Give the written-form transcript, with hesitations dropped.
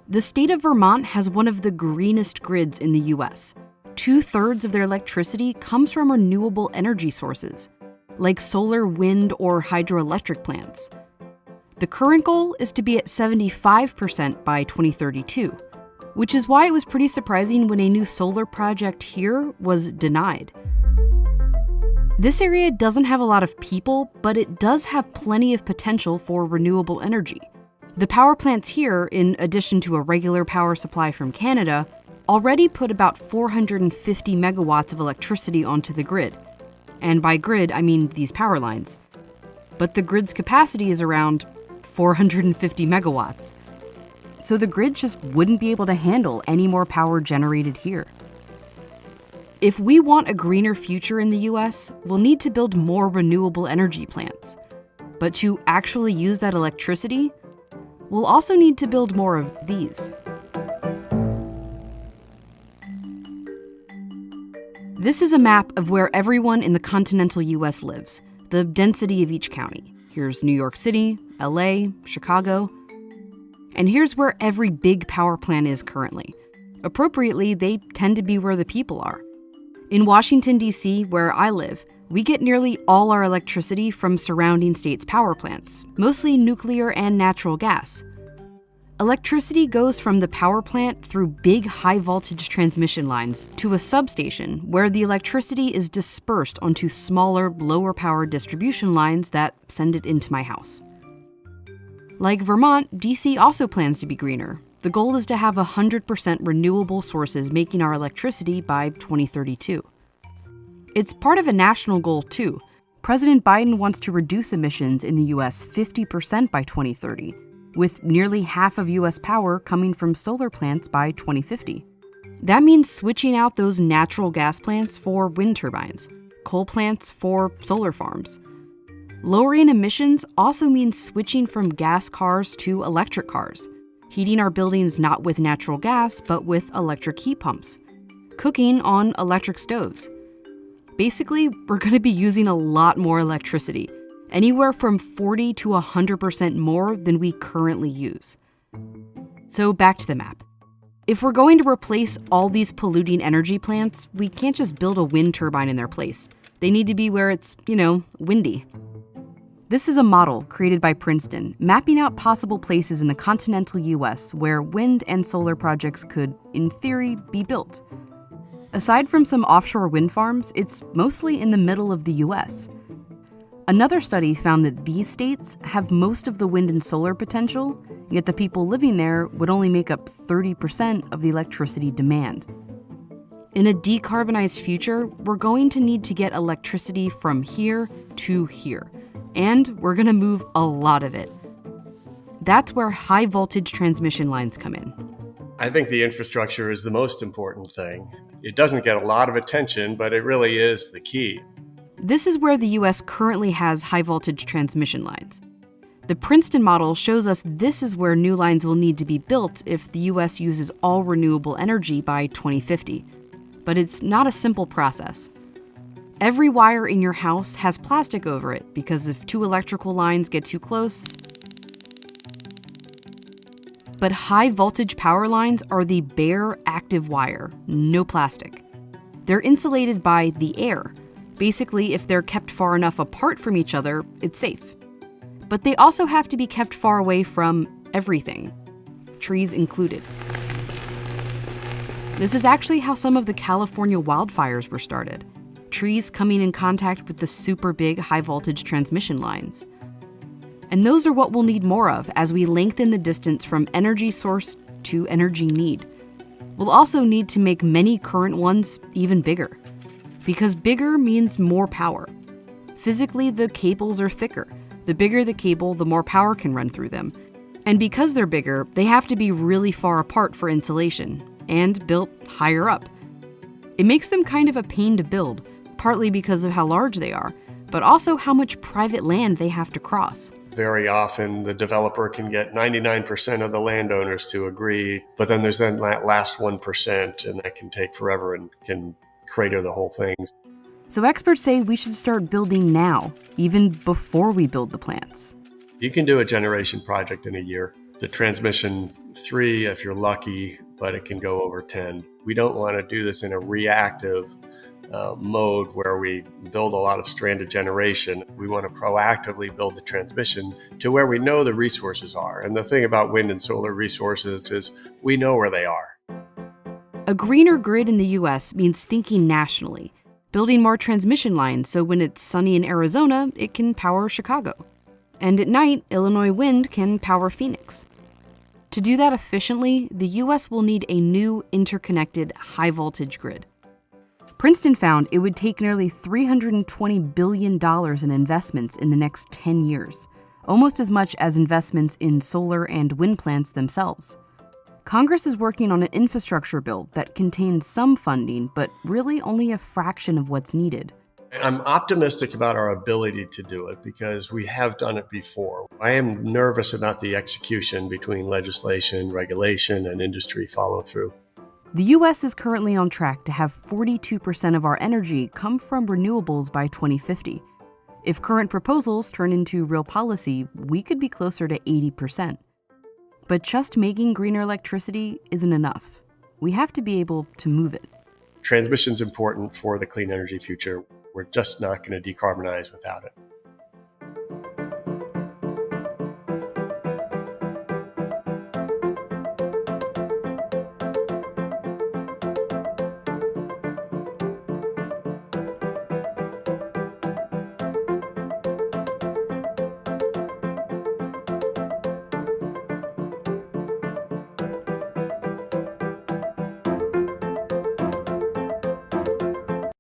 The state of Vermont has one of the greenest grids in the US. 2/3 of their electricity comes from renewable energy sources, like solar, wind, or hydroelectric plants. The current goal is to be at 75% by 2032, which is why it was pretty surprising when a new solar project here was denied. This area doesn't have a lot of people, but it does have plenty of potential for renewable energy. The power plants here, in addition to a regular power supply from Canada, already put about 450 megawatts of electricity onto the grid. And by grid, I mean these power lines. But the grid's capacity is around 450 megawatts. So the grid just wouldn't be able to handle any more power generated here. If we want a greener future in the US, we'll need to build more renewable energy plants. But to actually use that electricity, we'll also need to build more of these. This is a map of where everyone in the continental US lives, the density of each county. Here's New York City, LA, Chicago. And here's where every big power plant is currently. Appropriately, they tend to be where the people are. In Washington, D.C., where I live, we get nearly all our electricity from surrounding states' power plants, mostly nuclear and natural gas. Electricity goes from the power plant through big high-voltage transmission lines to a substation where the electricity is dispersed onto smaller, lower-power distribution lines that send it into my house. Like Vermont, D.C. also plans to be greener. The goal is to have 100% renewable sources making our electricity by 2032. It's part of a national goal, too. President Biden wants to reduce emissions in the U.S. 50% by 2030, with nearly half of U.S. power coming from solar plants by 2050. That means switching out those natural gas plants for wind turbines, coal plants for solar farms. Lowering emissions also means switching from gas cars to electric cars, heating our buildings not with natural gas, but with electric heat pumps, cooking on electric stoves. Basically, we're going to be using a lot more electricity, anywhere from 40 to 100% more than we currently use. So back to the map. If we're going to replace all these polluting energy plants, we can't just build a wind turbine in their place. They need to be where it's, windy. This is a model created by Princeton, mapping out possible places in the continental US where wind and solar projects could, in theory, be built. Aside from some offshore wind farms, it's mostly in the middle of the US. Another study found that these states have most of the wind and solar potential, yet the people living there would only make up 30% of the electricity demand. In a decarbonized future, we're going to need to get electricity from here to here. And we're going to move a lot of it. That's where high voltage transmission lines come in. I think the infrastructure is the most important thing. It doesn't get a lot of attention, but it really is the key. This is where the US currently has high voltage transmission lines. The Princeton model shows us this is where new lines will need to be built if the US uses all renewable energy by 2050. But it's not a simple process. Every wire in your house has plastic over it because if two electrical lines get too close. But high voltage power lines are the bare, active wire, no plastic. They're insulated by the air. Basically, if they're kept far enough apart from each other, it's safe. But they also have to be kept far away from everything, trees included. This is actually how some of the California wildfires were started. Trees coming in contact with the super big high voltage transmission lines. And those are what we'll need more of as we lengthen the distance from energy source to energy need. We'll also need to make many current ones even bigger. Because bigger means more power. Physically, the cables are thicker. The bigger the cable, the more power can run through them. And because they're bigger, they have to be really far apart for insulation, and built higher up. It makes them kind of a pain to build, partly because of how large they are, but also how much private land they have to cross. Very often, the developer can get 99% of the landowners to agree, but then there's that last 1%, and that can take forever and can crater the whole thing. So experts say we should start building now, even before we build the plants. You can do a generation project in a year. The transmission 3 if you're lucky, but it can go over 10. We don't want to do this in a reactive mode where we build a lot of stranded generation. We want to proactively build the transmission to where we know the resources are. And the thing about wind and solar resources is we know where they are. A greener grid in the U.S. means thinking nationally, building more transmission lines so when it's sunny in Arizona, it can power Chicago. And at night, Illinois wind can power Phoenix. To do that efficiently, the U.S. will need a new interconnected high-voltage grid. Princeton found it would take nearly $320 billion in investments in the next 10 years, almost as much as investments in solar and wind plants themselves. Congress is working on an infrastructure bill that contains some funding, but really only a fraction of what's needed. I'm optimistic about our ability to do it because we have done it before. I am nervous about the execution between legislation, regulation, and industry follow-through. The U.S. is currently on track to have 42% of our energy come from renewables by 2050. If current proposals turn into real policy, we could be closer to 80%. But just making greener electricity isn't enough. We have to be able to move it. Transmission is important for the clean energy future. We're just not going to decarbonize without it.